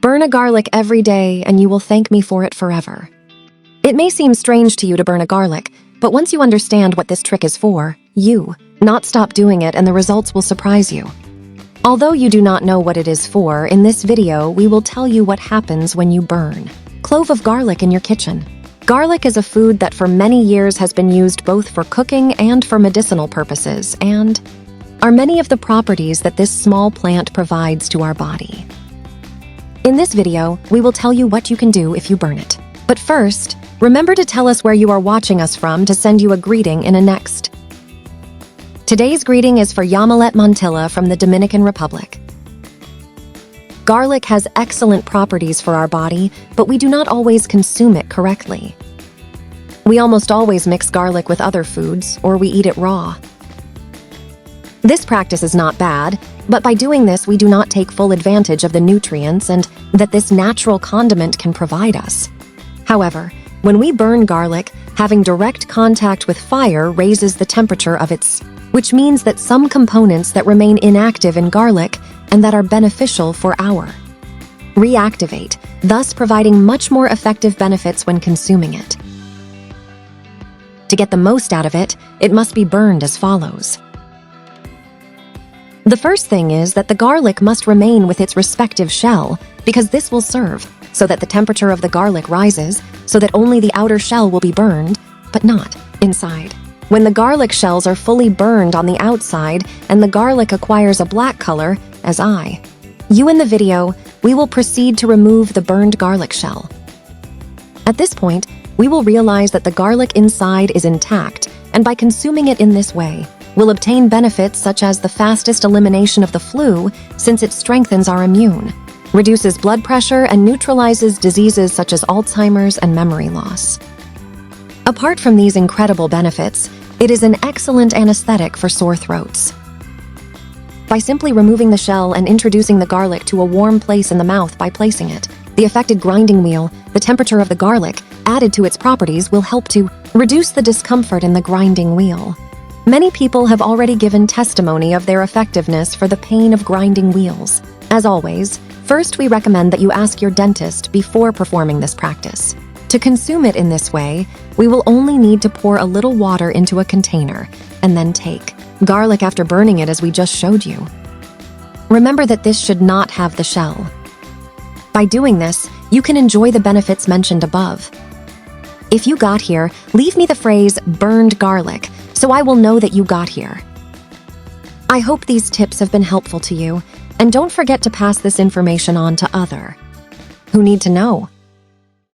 Burn a garlic every day and you will thank me for it forever. It may seem strange to you to burn a garlic, but once you understand what this trick is for, you not stop doing it and the results will surprise you. Although you do not know what it is for, in this video we will tell you what happens when you burn. Clove of garlic in your kitchen. Garlic is a food that for many years has been used both for cooking and for medicinal purposes, and are many of the properties that this small plant provides to our body. In this video, we will tell you what you can do if you burn it. But first, remember to tell us where you are watching us from to send you a greeting in a next. Today's greeting is for Yamilet Montilla from the Dominican Republic. Garlic has excellent properties for our body, but we do not always consume it correctly. We almost always mix garlic with other foods, or we eat it raw. This practice is not bad, but by doing this we do not take full advantage of the nutrients and that this natural condiment can provide us. However, when we burn garlic, having direct contact with fire raises the temperature of its, which means that some components that remain inactive in garlic and that are beneficial for our reactivate, thus providing much more effective benefits when consuming it. To get the most out of it, it must be burned as follows. The first thing is that the garlic must remain with its respective shell, because this will serve so that the temperature of the garlic rises, so that only the outer shell will be burned, but not inside. When the garlic shells are fully burned on the outside and the garlic acquires a black color, as you in the video, we will proceed to remove the burned garlic shell. At this point, we will realize that the garlic inside is intact, and by consuming it in this way, we'll obtain benefits such as the fastest elimination of the flu since it strengthens our immune, reduces blood pressure, and neutralizes diseases such as Alzheimer's and memory loss. Apart from these incredible benefits, it is an excellent anesthetic for sore throats. By simply removing the shell and introducing the garlic to a warm place in the mouth by placing it, the affected grinding wheel, the temperature of the garlic, added to its properties will help to reduce the discomfort in the grinding wheel. Many people have already given testimony of their effectiveness for the pain of grinding wheels. As always, first we recommend that you ask your dentist before performing this practice. To consume it in this way, we will only need to pour a little water into a container and then take garlic after burning it as we just showed you. Remember that this should not have the shell. By doing this, you can enjoy the benefits mentioned above. If you got here, leave me the phrase burned garlic so I will know that you got here. I hope these tips have been helpful to you, and don't forget to pass this information on to others who need to know.